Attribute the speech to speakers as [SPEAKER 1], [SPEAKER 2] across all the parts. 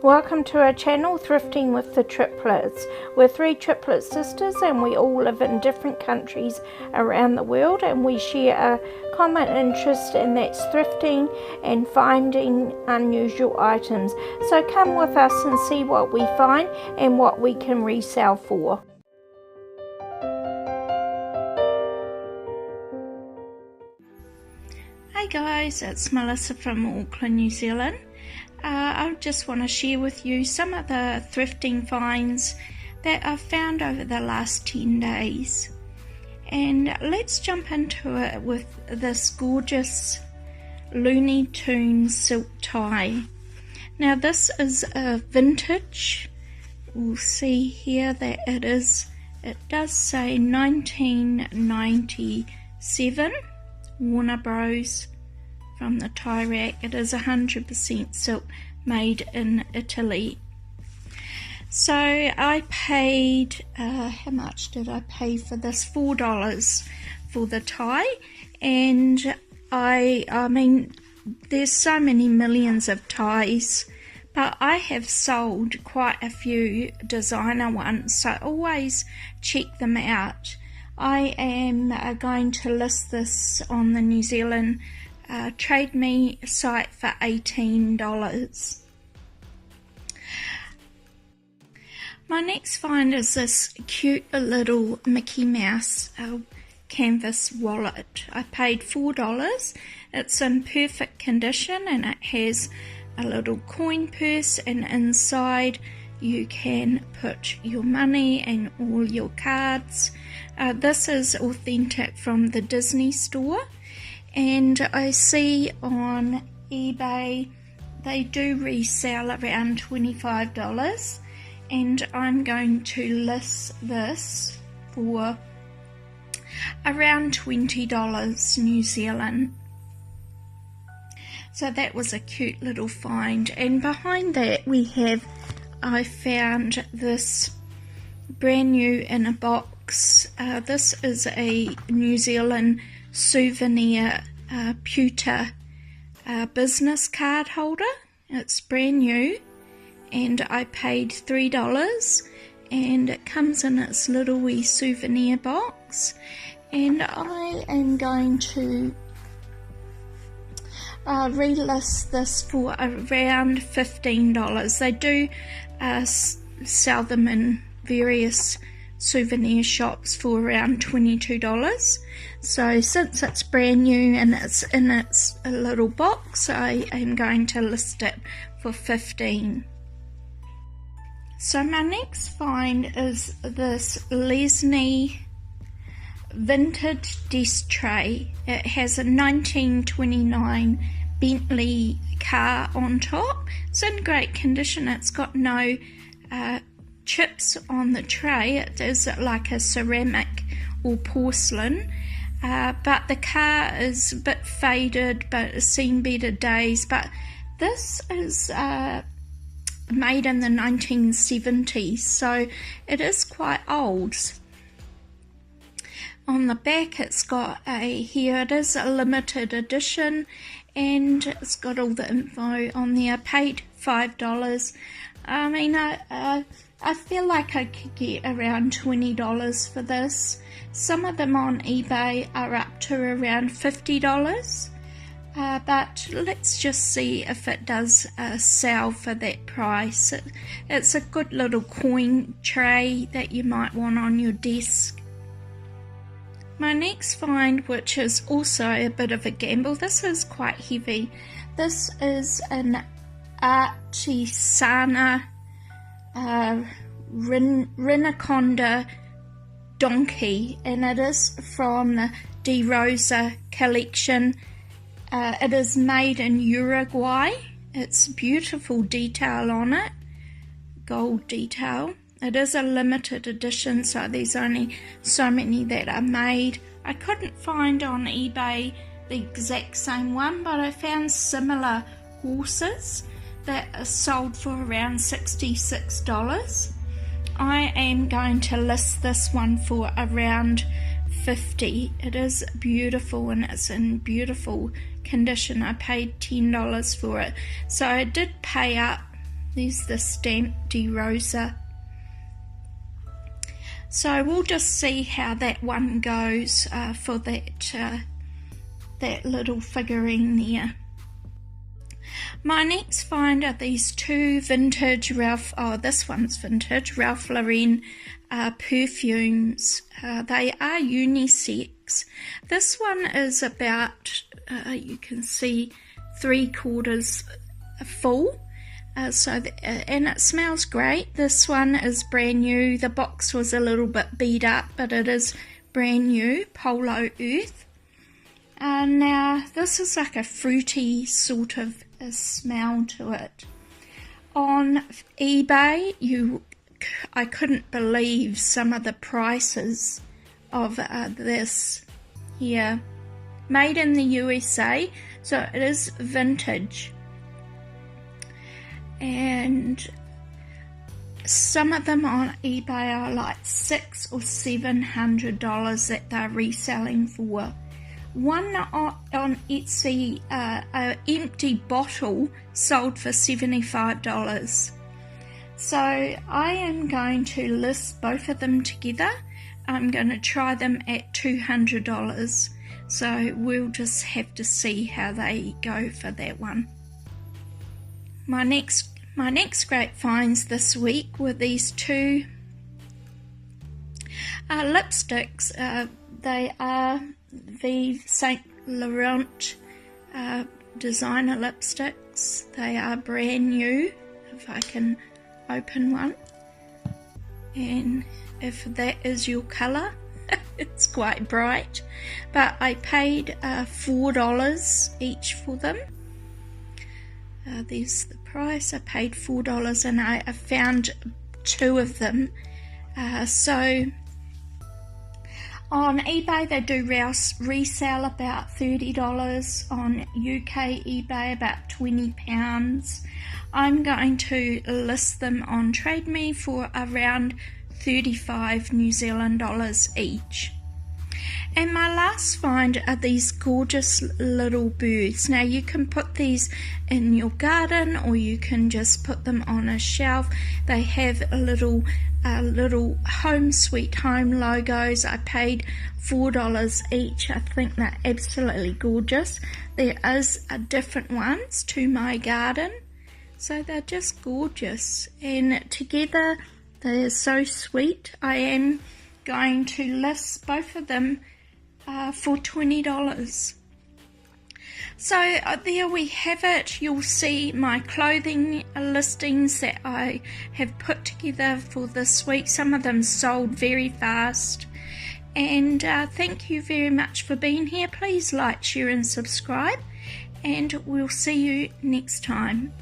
[SPEAKER 1] Welcome to our channel, Thrifting with the Triplets. We're three triplet sisters and we all live in different countries around the world, and we share a common interest, and that's thrifting and finding unusual items. So come with us and see what we find and what we can resell for. Hey guys, it's Melissa from Auckland, New Zealand. I just want to share with you some of the thrifting finds that I've found over the last 10 days. And let's jump into it with this gorgeous Looney Tunes silk tie. Now this is a vintage. We'll see here that it does say 1997 Warner Bros. From the tie rack. It is 100% silk, made in Italy. So I paid, how much did I pay for this? $4 for the tie. And I mean, there's so many millions of ties, but I have sold quite a few designer ones, so always check them out. I am going to list this on the New Zealand Trade Me site for $18. My next find is this cute little Mickey Mouse canvas wallet. I paid $4. It's in perfect condition and it has a little coin purse, and inside you can put your money and all your cards. This is authentic from the Disney store. And I see on eBay they do resell around $25, and I'm going to list this for around $20 New Zealand. So that was a cute little find. And behind that I found this brand new in a box. This is a New Zealand souvenir pewter business card holder. It's brand new and I paid $3, and it comes in its little wee souvenir box, and I am going to relist this for around $15. They do sell them in various souvenir shops for around $22. So since it's brand new and it's in its little box, I am going to list it for $15. So my next find is this Lesney vintage desk tray. It has a 1929 Bentley car on top. It's in great condition. It's got no chips on the tray. It is like a ceramic or porcelain, but the car is a bit faded, but it's seen better days. But this is made in the 1970s, so it is quite old. On the back it's got here it is a limited edition, and it's got all the info on there. I paid $5. I mean, I feel like I could get around $20 for this. Some of them on eBay are up to around $50, but let's just see if it does sell for that price. It's a good little coin tray that you might want on your desk. My next find, which is also a bit of a gamble, this is quite heavy. This is an artisanal Rinaconda donkey, and it is from the De Rosa collection. It is made in Uruguay. It's beautiful detail on it, gold detail. It is a limited edition, so there's only so many that are made. I couldn't find on eBay the exact same one, but I found similar horses that are sold for around $66. I am going to list this one for around $50. It is beautiful and it's in beautiful condition. I paid $10 for it, so I did pay up There's the stamp De Rosa. So we'll just see how that one goes for that little figurine there. My next find are these two vintage this one's vintage Ralph Lauren perfumes. They are unisex. This one is about, you can see, 3/4 full. And it smells great. This one is brand new. The box was a little bit beat up, but it is brand new. Polo Earth. Now, this is like a fruity sort of a smell to it. On eBay, I couldn't believe some of the prices of this here. Made in the USA, so it is vintage. And some of them on eBay are like $600 or $700 that they're reselling for. One on Etsy, an empty bottle sold for $75. So I am going to list both of them together. I'm going to try them at $200. So we'll just have to see how they go for that one. My next great finds this week were these two lipsticks. They are the Saint Laurent designer lipsticks. They are brand new. If I can open one, and if that is your colour, it's quite bright. But I paid $4 each for them. There's the price. I paid $4 and I found two of them. So on eBay they do resell about $30. On UK eBay about £20. I'm going to list them on Trade Me for around 35 New Zealand dollars each. And my last find are these gorgeous little birds. Now you can put these in your garden or you can just put them on a shelf. They have a little Home Sweet Home logos. I paid $4 each. I think they're absolutely gorgeous. There is different ones to my garden. So they're just gorgeous. And together they are so sweet. I am going to list both of them for $20. So there we have it. You'll see my clothing listings that I have put together for this week. Some of them sold very fast. And thank you very much for being here. Please like, share and subscribe. And we'll see you next time.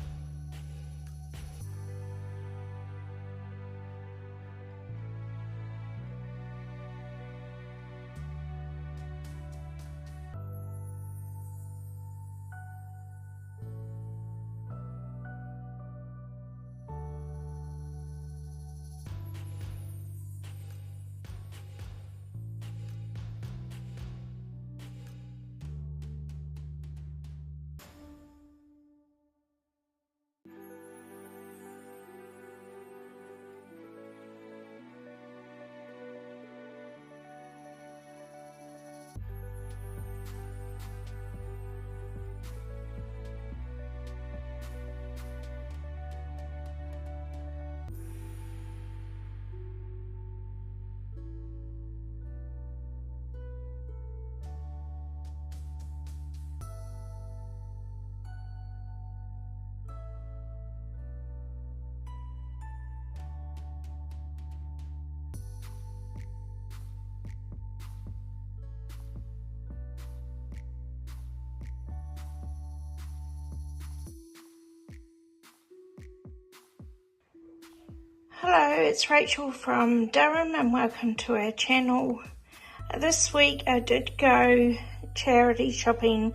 [SPEAKER 1] Hello, it's Rachel from Durham and welcome to our channel. This week I did go charity shopping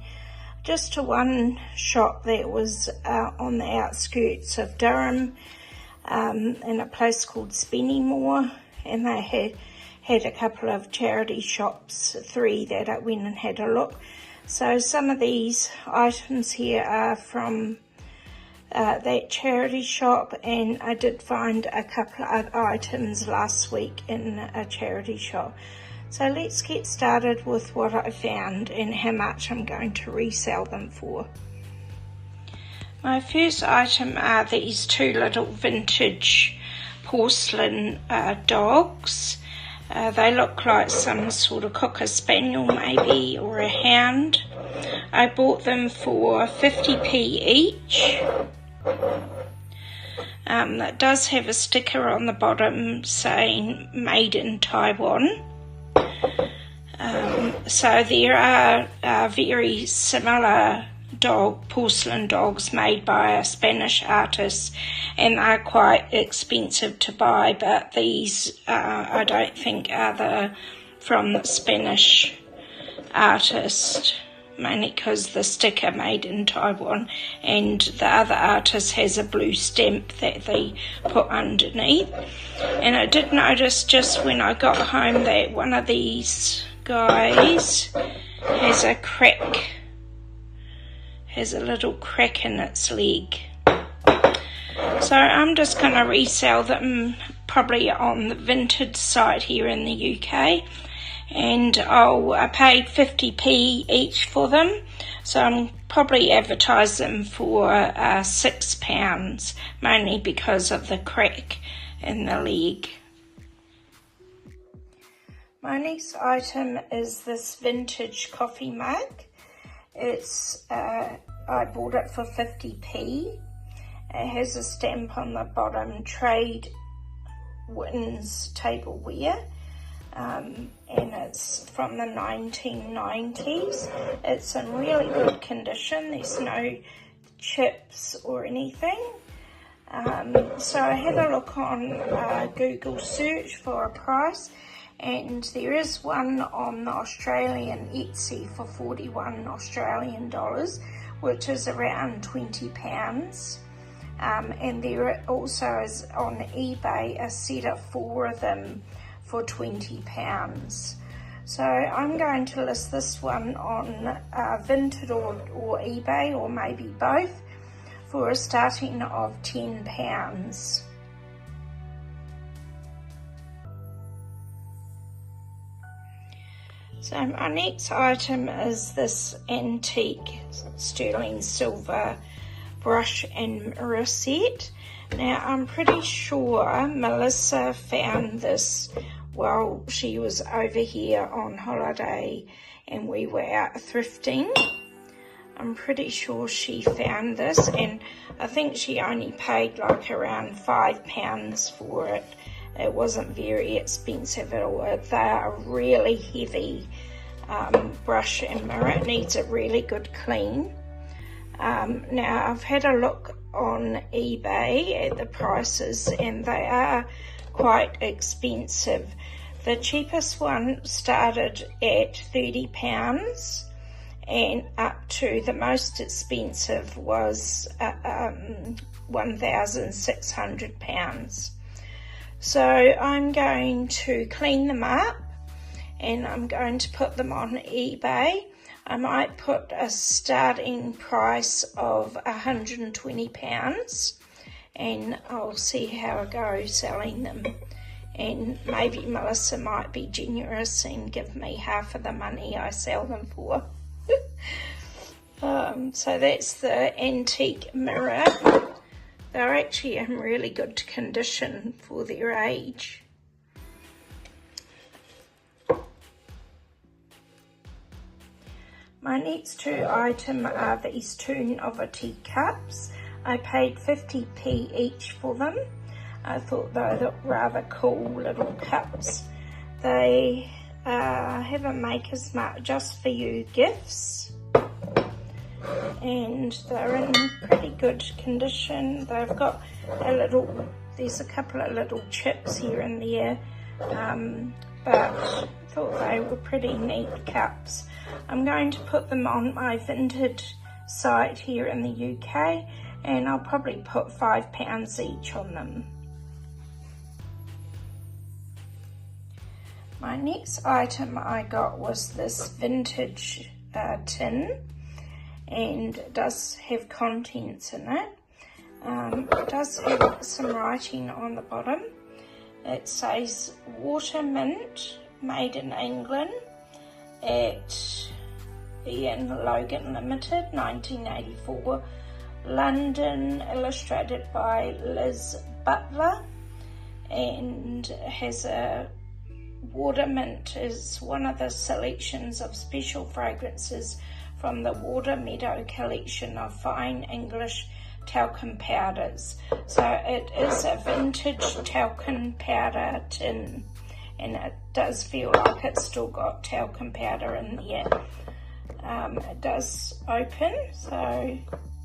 [SPEAKER 1] just to one shop that was on the outskirts of Durham in a place called Spennymoor, and they had a couple of charity shops, 3 that I went and had a look. So some of these items here are from that charity shop, and I did find a couple of items last week in a charity shop. So let's get started with what I found and how much I'm going to resell them for. My first item are these two little vintage porcelain dogs. They look like some sort of cocker spaniel maybe, or a hound. I bought them for 50p each. That does have a sticker on the bottom saying made in Taiwan. So there are very similar porcelain dogs made by a Spanish artist, and they're quite expensive to buy, but these I don't think are from the Spanish artist, mainly because the sticker made in Taiwan, and the other artist has a blue stamp that they put underneath. And I did notice just when I got home that one of these guys has a crack, has a little crack in its leg. So I'm just going to resell them probably on the vintage site here in the UK, and I paid 50p each for them, so I'm probably advertise them for £6, mainly because of the crack in the leg. My next item is this vintage coffee mug. It's I bought it for 50p. It has a stamp on the bottom, Trade Wins Tableware, and it's from the 1990s. It's in really good condition. There's no chips or anything. So I had a look on Google search for a price, and there is one on the Australian Etsy for 41 Australian dollars, which is around £20. And there also is on eBay a set of 4 of them for £20. So I'm going to list this one on Vinted or eBay, or maybe both, for a starting of £10. So my next item is this antique sterling silver brush and mirror set. Now I'm pretty sure Melissa found this while she was over here on holiday and we were out thrifting. I'm pretty sure she found this, and I think she only paid like around £5 for it. It wasn't very expensive at all. They are really heavy brush and mirror. It needs a really good clean. Now I've had a look on eBay at the prices, and they are quite expensive. The cheapest one started at £30, and up to the most expensive was £1,600. So I'm going to clean them up, and I'm going to put them on eBay. I might put a starting price of £120, and I'll see how I go selling them. And maybe Melissa might be generous and give me half of the money I sell them for. So that's the antique mirror. They're actually in really good condition for their age. My next two items are these two novelty cups. I paid 50p each for them. I thought they looked rather cool little cups. They have a maker's mark, just for you gifts. And they're in pretty good condition. They've got there's a couple of little chips here and there, but I thought they were pretty neat cups. I'm going to put them on my Vinted site here in the UK, and I'll probably put £5 each on them. My next item I got was this vintage tin, and it does have contents in it. It does have some writing on the bottom. It says Water Mint, made in England at Ian Logan Limited, 1984. London, illustrated by Liz Butler, and has a Water Mint is one of the selections of special fragrances from the Water Meadow collection of fine English talcum powders. So it is a vintage talcum powder tin, and it does feel like it's still got talcum powder in there. It does open, so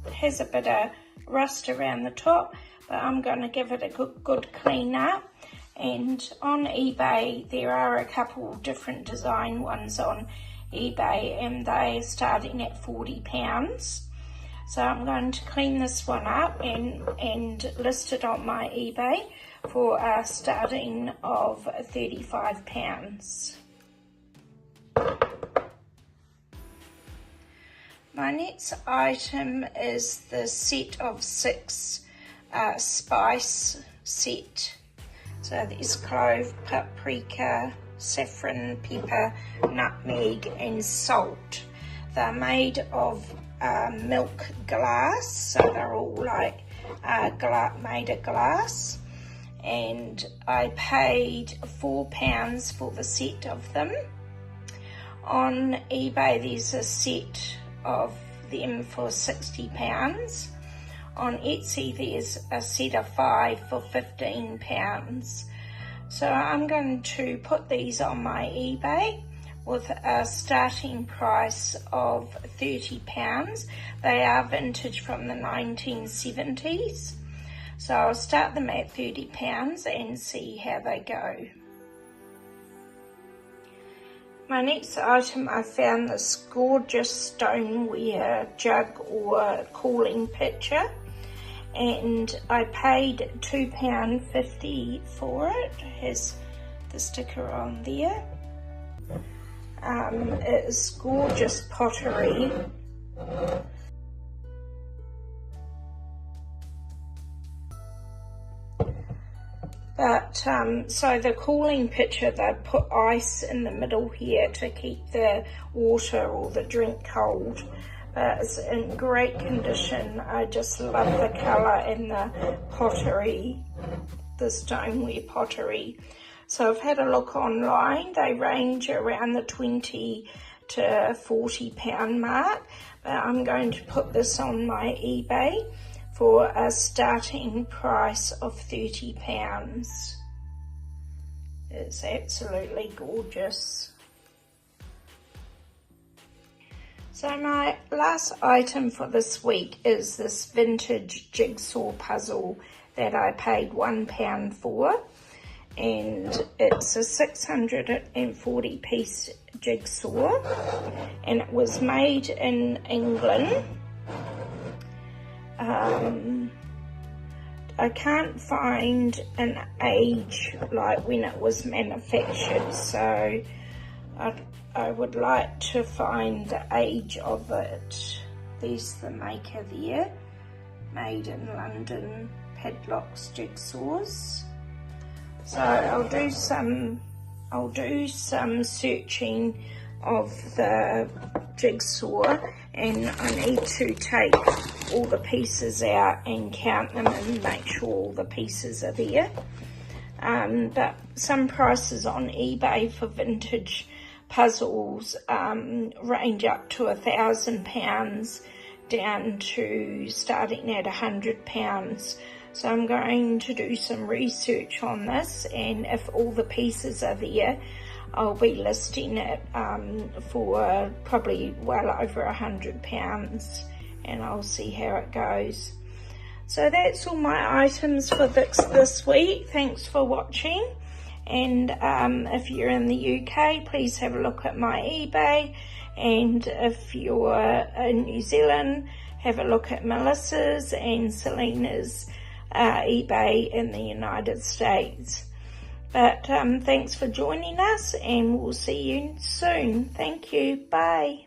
[SPEAKER 1] it has a bit of rust around the top, but I'm going to give it a good clean up. And on eBay there are a couple different design ones on eBay, and they are starting at £40. So I'm going to clean this one up and list it on my eBay for a starting of £35. My next item is the set of 6 spice set. So there's clove, paprika, saffron, pepper, nutmeg and salt. They're made of milk glass, so they're all like made of glass, and I paid £4 for the set of them. On eBay there's a set of them for £60. On Etsy there's a set of 5 for £15. So I'm going to put these on my eBay with a starting price of £30. They are vintage from the 1970s. So I'll start them at £30 and see how they go. My next item, I found this gorgeous stoneware jug or cooling pitcher, and I paid £2.50 for it. It has the sticker on there. It is gorgeous pottery. But so the cooling pitcher, they put ice in the middle here to keep the water or the drink cold. But it's in great condition. I just love the colour and the pottery, the stoneware pottery. So I've had a look online. They range around the £20 to £40 mark. But I'm going to put this on my eBay for a starting price of £30. It's absolutely gorgeous. So my last item for this week is this vintage jigsaw puzzle that I paid £1 for, and it's a 640 piece jigsaw, and it was made in England. I can't find an age like when it was manufactured, so I would like to find the age of it. There's the maker there, made in London, padlocks, jigsaws. So I'll do some searching of the jigsaw, and I need to take all the pieces out and count them and make sure all the pieces are there. But some prices on eBay for vintage puzzles range up to £1,000 down to starting at £100. So I'm going to do some research on this, and if all the pieces are there, I'll be listing it for probably well over £100, and I'll see how it goes. So that's all my items for this week. Thanks for watching, and if you're in the UK, please have a look at my eBay, and if you're in New Zealand, have a look at Melissa's and Selena's eBay in the United States. But thanks for joining us, and we'll see you soon. Thank you. Bye.